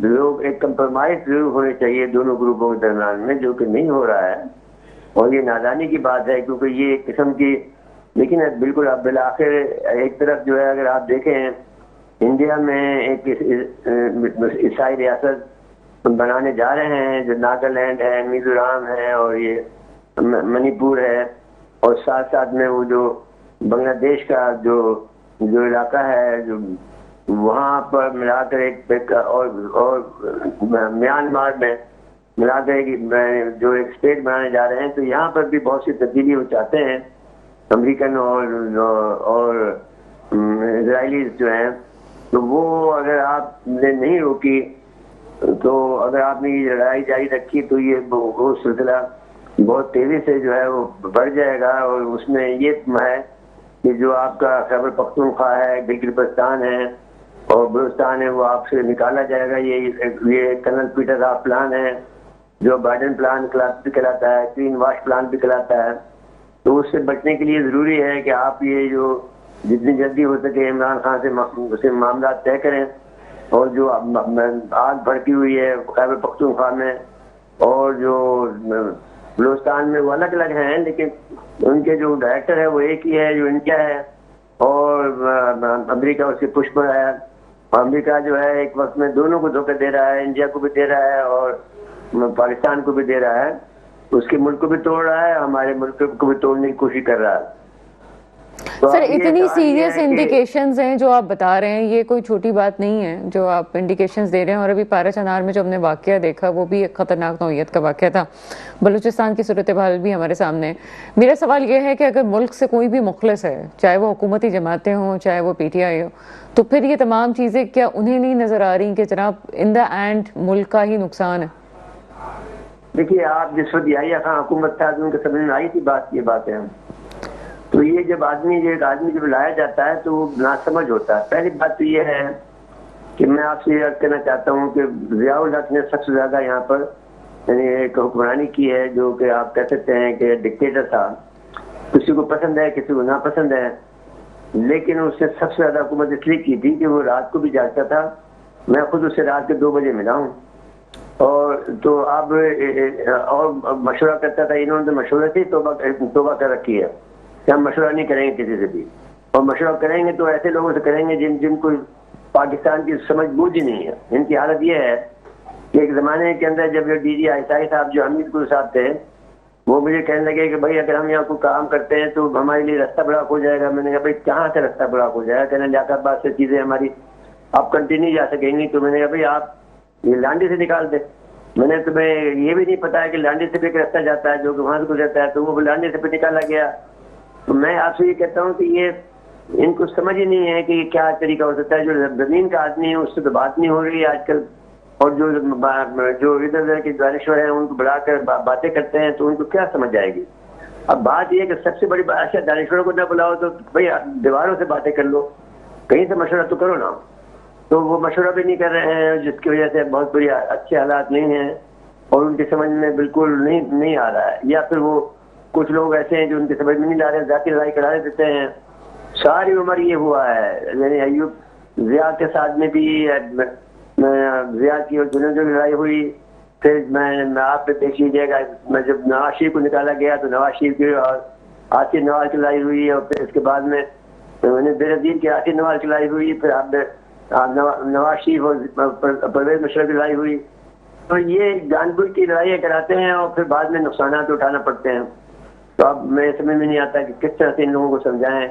लोग एक कंप्रोमाइज जरूर होने चाहिए दोनों ग्रुपों के दरमियान में, जो कि नहीं हो रहा है, और ये नादानी की बात है, क्योंकि ये एक किस्म की। लेकिन बिल्कुल अब बिलाखिर एक तरफ जो है अगर आप देखें इंडिया में एक ईसाई रियासत बनाने जा रहे हैं, जो नागालैंड है, मिजोरम है और ये मणिपुर है, और साथ साथ में वो जो बांग्लादेश का जो इलाका है जो वहाँ पर मिलाकर एक और म्यांमार में मिलाकर जो एक स्टेट बनाने जा रहे हैं। तो यहाँ पर भी बहुत सी तब्दीली वो चाहते हैं अमेरिकन और इजरायली जो हैं। तो वो अगर आपने नहीं रोकी, तो अगर आपने ये लड़ाई जारी रखी तो ये वो सिलसिला बहुत तेजी से जो है वो बढ़ जाएगा, और उसमें ये है कि जो आपका खैबर पख्तूनख्वा है, गिलगित-बल्तिस्तान है और बलूचिस्तान है, वो आपसे निकाला जाएगा। ये कर्नल पीटर का प्लान है, जो बाइडन प्लान भी कहलाता है, क्लीन वाश प्लान भी कहलाता है। तो उससे बचने के लिए जरूरी है कि आप ये जो जितनी जल्दी हो सके इमरान खान से मामला तय करें, और जो आग भड़की हुई है खैबर पख्तूनख्वा में और जो बलूचिस्तान में वो अलग अलग हैं, लेकिन उनके जो डायरेक्टर है वो एक ही है जो इंडिया है, और अमेरिका उसके पुश पर है, अमेरिका जो है एक वक्त में दोनों को धोखा दे रहा है, इंडिया को भी दे रहा है और पाकिस्तान को भी दे रहा है। उसके मुल्क को भी तोड़ रहा है, हमारे मुल्क को भी तोड़ने की कोशिश कर रहा है। तो सर इतनी सीरियस है इंडिकेशंस हैं जो आप बता रहे हैं, ये कोई छोटी बात नहीं है जो आप इंडिकेशंस दे रहे हैं। और अभी पारा-चनार में जो हमने वाकया देखा वो भी एक खतरनाक नौइयत का वाकया था। बलूचिस्तान की सूरत हाल भी हमारे सामने है। मेरा सवाल ये है कि अगर मुल्क से कोई भी मुखलिस है, चाहे वो हुकूमती जमातें हों चाहे वो PTI हो, तो फिर ये तमाम चीज़ें क्या उन्हें नहीं नज़र आ रही कि जनाब इन द एंड मुल्क का ही नुकसान है? देखिए, आप जिस वक्त याहिया खान हुकूमत था तो उनके समझ में आई थी ये बात है। तो ये जब एक आदमी जब लाया जाता है तो वो नासमझ होता है। पहली बात तो ये है कि मैं आपसे ये अर्ज करना चाहता हूँ कि ज़ियाउल हक ने सबसे ज्यादा यहाँ पर यानी एक हुक्मरानी की है, जो कि आप कह सकते हैं कि डिक्टेटर था। किसी को पसंद है, किसी को नापसंद है, लेकिन उसने सबसे ज्यादा हुकूमत इसलिए की थी कि वो रात को भी जागता था। मैं खुद उससे रात के 2 बजे मिला हूँ और तो अब और मशवरा करता था। इन्होंने तो मशवरे से तोबा कर रखी है कि हम मशवरा नहीं करेंगे किसी से भी, और मशवरा करेंगे तो ऐसे लोगों से करेंगे जिनको पाकिस्तान की समझ बूझ ही नहीं है। इनकी हालत ये है कि एक जमाने के अंदर जब DG आईसाई साहब जो हमीदपुर साहब थे, वो मुझे कहने लगे कि भाई अगर हम यहाँ को काम करते हैं तो हमारे लिए रास्ता ब्लॉक हो जाएगा। मैंने कहा भाई कहाँ से रास्ता ब्लॉक हो जाएगा? कहने लियाकतबाद से चीजें हमारी आप कंटिन्यू जा सकेंगी। तो मैंने कहा भाई आप ये लांडी से निकाल दे। मैंने तुम्हें ये भी नहीं पता है कि लांडी से भी एक रास्ता जाता है जो कि वहां से गुजरता है, तो वो लांडी से भी निकाला गया। तो मैं आपसे ये कहता हूँ कि ये इनको समझ ही नहीं है कि क्या तरीका हो सकता है। जो जमीन का आदमी है उससे तो बात नहीं हो रही है आजकल, और जो इधर उधर के दानिश्वर हैं उनको बुलाकर बातें करते हैं तो उनको क्या समझ आएगी। अब बात यह कि सबसे बड़ी बात है, दानिश्वरों को ना बुलाओ तो भाई दीवारों से बातें कर लो, कहीं से मशवरा तो करो ना। तो वो मशवरा भी नहीं कर रहे हैं, जिसकी वजह से बहुत बड़ी अच्छे हालात नहीं हैं और उनकी समझ में बिल्कुल नहीं आ रहा है। या फिर वो कुछ लोग ऐसे हैं जो उनकी समझ में नहीं ला रहे, जाती लड़ाई करा देते हैं। सारी उम्र ये हुआ है, यानी अयूब जिया के साथ में भी जिया की और जुनून जो लड़ाई हुई, फिर मैं आप देख लीजिएगा, मैं जब नवाज शरीफ को निकाला गया तो नवाज शरीफ की और आसिफ नवाज की लड़ाई हुई, और फिर इसके बाद में मैंने बेनजीर की आसिफ नवाज की लड़ाई हुई, फिर आपने नवाज शरीफ और परवेज मुशर्रफ की लड़ाई हुई। तो ये जानबूझ की लड़ाइयाँ कराते हैं और फिर बाद में नुकसान उठाना पड़ते हैं। तो अब मैं समझ में नहीं आता कि किस तरह से इन लोगों को समझाएं,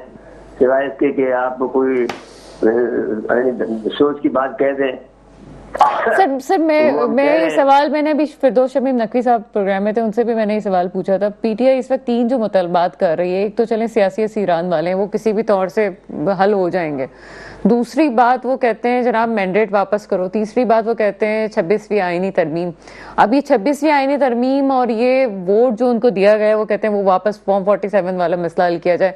सिवाय इसके कि आप कोई सोच की बात कह दें। सर मैं ये सवाल मैंने अभी फिरदौस शमीम नकवी साहब प्रोग्राम में थे, उनसे भी मैंने ये सवाल पूछा था। PTI इस वक्त 3 जो मुतालबात कर रही है, एक तो चलें सियासी असीरान वाले हैं, वो किसी भी तौर से हल हो जाएंगे। दूसरी बात वो कहते हैं जनाब मैंडेट वापस करो। तीसरी बात वो कहते हैं 26वीं आईनी तरमीम। अब ये 26वीं आईनी तरमीम और ये वोट जो उनको दिया गया है, वो कहते हैं वो वापस फॉर्म 47 वाला मसला हल किया जाए।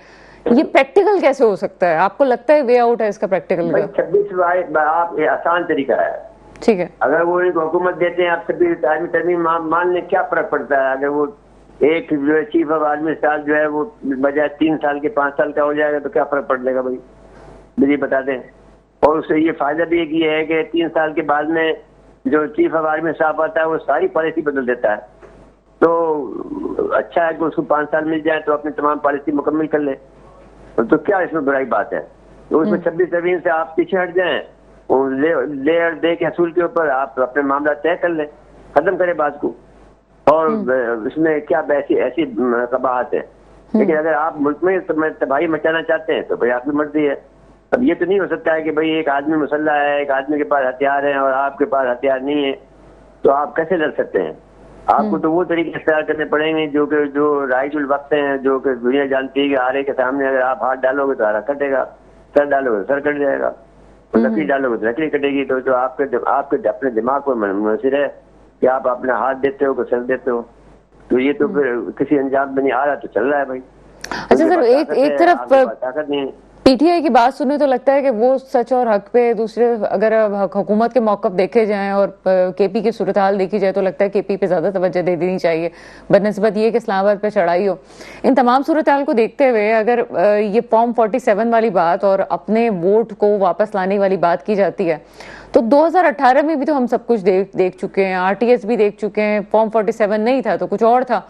ये प्रैक्टिकल कैसे हो सकता है? आपको लगता है वे आउट है इसका प्रैक्टिकल का? 26 आप ये आसान तरीका है, ठीक है। अगर वो इनको हुकूमत देते हैं, आप सभी आर्मी तरमीम मान लें, क्या फर्क पड़ता है? अगर वो एक जो है चीफ ऑफ आर्मी स्टाफ जो है वो बजाय 3 साल के 5 साल का हो जाएगा तो क्या फर्क पड़ जाएगा भाई, मुझे बता दें। और उससे ये फायदा भी एक ये है कि 3 साल के बाद में जो चीफ ऑफ आर्मी स्टाफ आता है वो सारी पॉलिसी बदल देता है। तो अच्छा है कि उसको 5 साल मिल जाए तो अपनी तमाम पॉलिसी मुकम्मल कर ले, तो क्या इसमें बुराई बात है? तो उसमें 26 तरमीम से आप पीछे हट जाएं, लेयर दे के हसूल के ऊपर आप अपने मामला तय कर लें, खत्म करें बात को। और इसमें क्या ऐसी कबाहत है? लेकिन अगर आप मुल्क में तबाही मचाना चाहते हैं तो भाई आपकी मर्जी है। अब ये तो नहीं हो सकता है कि भाई एक आदमी मुसल्ला है, एक आदमी के पास हथियार है और आपके पास हथियार नहीं है, तो आप कैसे लड़ सकते हैं? आपको तो वो तरीके इख्तियार करने पड़ेंगे जो राइजुल वक्त हैं, जो कि दुनिया जानती है कि आरे के सामने अगर आप हाथ डालोगे तो आरा कटेगा, सर डालोगे तो सर कट जाएगा, और लकड़ी डालोगे तो लकड़ी कटेगी। तो जो आपके अपने दिमाग पर मुनहसर है कि आप अपना हाथ देते हो कि सर देते हो, तो ये तो फिर किसी अंजाम में नहीं आ रहा तो चल रहा है भाई। अच्छा सर, एक तरफ ताकत नहीं। PTI की बात सुने तो लगता है कि वो सच और हक पे, दूसरे अगर हुकूमत के मौक़िफ़ देखे जाएं और KP की सूरत हाल देखी जाए तो लगता है KP पे ज़्यादा तवज्जो दे देनी चाहिए बनस्बत ये कि इस्लामाबाद पे चढ़ाई हो। इन तमाम सूरत हाल को देखते हुए अगर ये फॉर्म 47 वाली बात और अपने वोट को वापस लाने वाली बात की जाती है तो 2018 में भी तो हम सब कुछ देख चुके हैं, RTS भी देख चुके हैं, फॉर्म 47 नहीं था तो कुछ और था।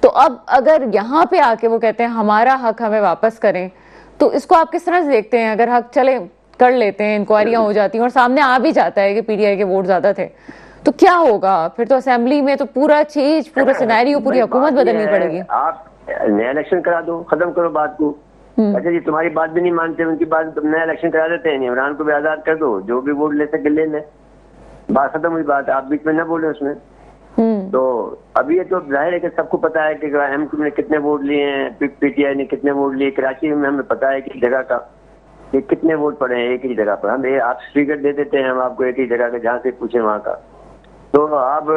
तो अब अगर यहाँ पे आके वो कहते हैं हमारा हक हमें वापस करें, तो इसको आप किस तरह से देखते हैं? अगर हक चले कर लेते हैं, इंक्वायरियां हो जाती हैं और सामने आ भी जाता है कि पीटीआई के वोट ज्यादा थे, तो क्या होगा फिर? तो असेंबली में तो पूरा सिनेरियो, पूरी हुकूमत बदलनी पड़ेगी। आप नया इलेक्शन करा दो, खत्म करो बात को। अच्छा जी, तुम्हारी बात भी नहीं मानते, उनकी बात, तुम नया इलेक्शन करा देते हैं, इमरान को भी आजाद कर दो, जो भी वोट ले सके ले ले, बात खत्म हुई बात। आप बीच में न बोले उसमें। तो अभी ये तो जाहिर है कि सबको पता है कि एमक्यू ने कितने वोट लिए हैं, पीटीआई ने कितने वोट लिए। कराची में हमें पता है कि जगह का कि कितने वोट पड़े हैं एक ही जगह पर। हम आप स्पीकर दे देते हैं हम आपको एक ही जगह का, जहाँ से पूछे वहाँ का। तो अब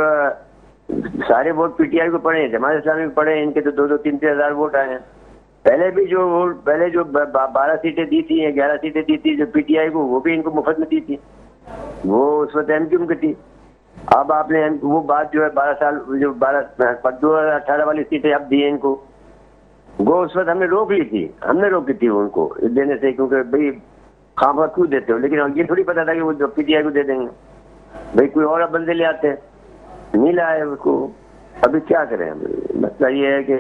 सारे वोट पीटीआई को पड़े हैं, जमात इस्लामी को पड़े हैं, इनके तो 2-2, 3-3 हजार वोट आए हैं। पहले भी जो 12 सीटें दी थी या 11 सीटें दी थी जो पीटीआई को, वो भी इनको मुफ्त में दी थी, वो उस वक्त एमक्यू की थी। अब आपने वो बात जो है 12 साल जो 2018 वाली सीटें अब दी है इनको, वो उस वक्त हमने रोक ली थी, हमने रोकी थी उनको देने से, क्योंकि भाई खामखा क्यों देते हो। लेकिन ये थोड़ी पता था कि वो पीटीआई को दे देंगे, भाई कोई और अब बंदे ले आते, नहीं लाए उसको। अभी क्या करें, मसला ये है कि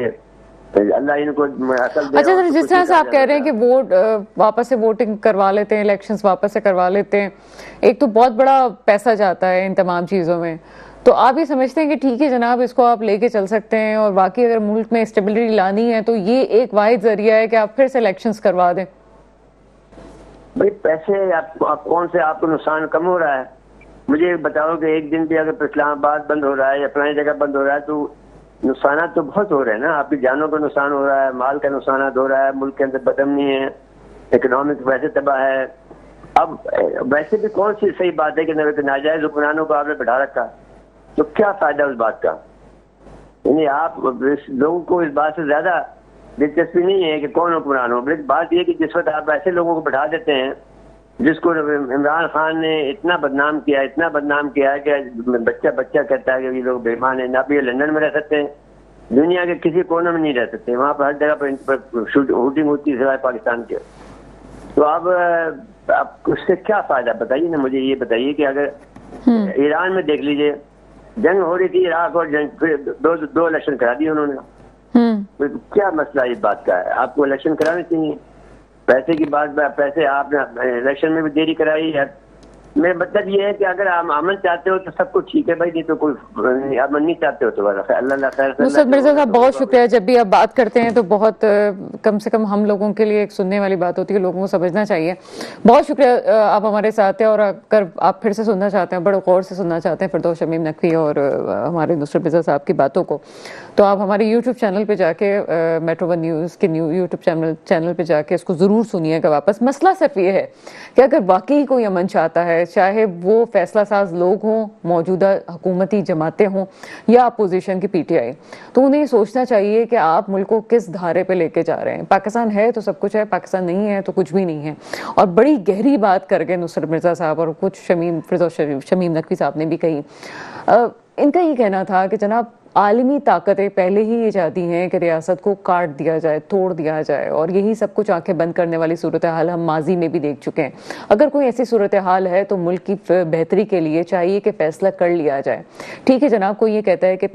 अल्लाह इनको अकल दे। अच्छा सर, जिस तरह से आप कह रहे हैं कि वोट वापस से वोटिंग करवा लेते हैं, इलेक्शंस वापस से करवा लेते हैं, एक तो बहुत बड़ा पैसा जाता है इन तमाम चीज़ों में, तो आप ये समझते हैं कि ठीक है जनाब, इसको आप लेके चल सकते हैं और बाकी अगर मुल्क में स्टेबिलिटी लानी है तो ये एक वाहिद जरिया है कि आप फिर से इलेक्शंस करवा दें? भाई पैसे आप कौन से, आपको नुकसान कम हो रहा है? मुझे बताओ कि एक दिन भी अगर इस्लामाबाद बंद हो रहा है या फलानी जगह बंद हो रहा है तो नुकसान तो बहुत हो रहे हैं ना। आपकी जानों का नुकसान हो रहा है, माल का नुकसान हो रहा है, मुल्क के अंदर बदअमनी है, इकोनॉमिक वैसे तबाह है। अब वैसे भी कौन सी सही बात है कि नाजायज हुक्मरानों को आपने बैठा रखा, तो क्या फायदा उस बात का? यानी आप लोगों को इस बात से ज्यादा दिलचस्पी नहीं है कि कौन हुक्मरान हो। बात यह कि जिस वक्त आप ऐसे लोगों को बैठा देते हैं जिसको इमरान खान ने इतना बदनाम किया है कि बच्चा कहता है कि ये लोग बेईमान है। ना भी ये लंदन में रह सकते हैं, दुनिया के किसी कोने में नहीं रह सकते, वहाँ पर हर जगह पर शूटिंग होती है सिवाय पाकिस्तान के। तो अब उससे क्या फायदा बताइए ना, मुझे ये बताइए कि अगर ईरान में देख लीजिए, जंग हो रही थी इराक और जंग, फिर दो इलेक्शन करा दिए उन्होंने। तो क्या मसला इस बात का है? आपको इलेक्शन कराने चाहिए। पैसे की बात, पैसे आपने इलेक्शन में भी देरी कराई है। मेरा मतलब ये है कि अगर आप अमन चाहते हो तो सब कुछ ठीक है भाई, नहीं तो कोई अमन नहीं चाहते हो तो अल्लाह खैर। नुसरत मिर्जा साहब बहुत शुक्रिया, जब भी आप बात करते हैं तो बहुत कम से कम हम लोगों के लिए एक सुनने वाली बात होती है, लोगों को समझना चाहिए। बहुत शुक्रिया आप हमारे साथ हैं, और अगर आप फिर से सुनना चाहते हैं, बड़े गौर से सुनना चाहते हैं फिरदौस शमीम नकवी और हमारे नुसरत मिर्जा साहब की बातों को, तो आप हमारे यूट्यूब चैनल पर जाके, मेट्रो 1 न्यूज़ के यूट्यूब चैनल पर जाके इसको ज़रूर सुनिएगा वापस। मसला सिर्फ ये है कि अगर वाकई कोई अमन चाहता है, चाहे वो फैसला साज लोग हों, मौजूदा हुकूमती जमातें हों या अपोजिशन की पीटीआई, तो उन्हें सोचना चाहिए कि आप मुल्क को किस धारे पे लेके जा रहे हैं। पाकिस्तान है तो सब कुछ है, पाकिस्तान नहीं है तो कुछ भी नहीं है। और बड़ी गहरी बात करके नुसरत मिर्जा साहब और कुछ फिरदौस शमीम नकवी साहब ने भी कही। इनका ये कहना था कि जनाब, आलमी ताकतें पहले ही ये चाहती हैं कि रियासत को काट दिया जाए, तोड़ दिया जाए, और यही सब कुछ आंखें बंद करने वाली सूरत हाल हम माजी में भी देख चुके हैं। अगर कोई ऐसी सूरत हाल है तो मुल्क की बेहतरी के लिए चाहिए कि फैसला कर लिया जाए। ठीक है जनाब, कोई ये कहता है कि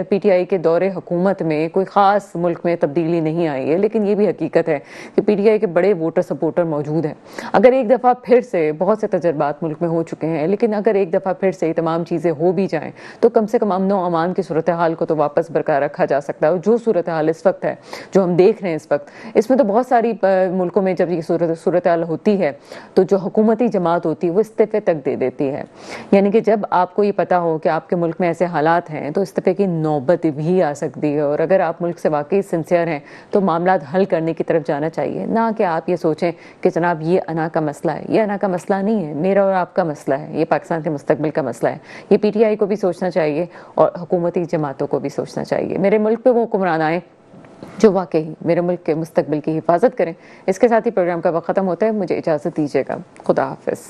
पीटीआई के दौरे हुकूमत में कोई ख़ास मुल्क में तब्दीली नहीं आई है, लेकिन ये भी हकीकत है कि पीटीआई के बड़े वोटर सपोर्टर मौजूद हैं। अगर एक दफ़ा फिर से, बहुत से तजर्बात मुल्क में हो चुके हैं, लेकिन अगर एक दफ़ा फिर से तमाम चीज़ें हो भी जाएँ तो कम से कम अमन व अमान की सूरत हाल को तो वापस बरकरार रखा जा सकता है। और जो सूरत हाल इस वक्त है, जो हम देख रहे हैं इस वक्त, इसमें तो बहुत सारी मुल्कों में जब ये सूरत हाल होती है तो जो हुकूमती जमात होती है वो इस्तीफे तक दे देती है। यानी कि जब आपको ये पता हो कि आपके मुल्क में ऐसे हालात हैं तो इस्तीफे की नौबत भी आ सकती है। और अगर आप मुल्क से वाकई सिंसियर हैं तो मामला हल करने की तरफ जाना चाहिए, ना कि आप ये सोचें कि जनाब ये अना का मसला है। ये अना का मसला नहीं है, मेरा और आपका मसला है, ये पाकिस्तान के मुस्तकबिल का मसला है। ये पीटीआई को भी सोचना चाहिए और हुकूमती जमातों को भी सोचना चाहिए। मेरे मुल्क पे वो हुक्मरान आए जो वाकई मेरे मुल्क के मुस्तकबिल की हिफाजत करें। इसके साथ ही प्रोग्राम का वक्त ख़त्म होता है, मुझे इजाज़त दीजिएगा। खुदा हाफिज़।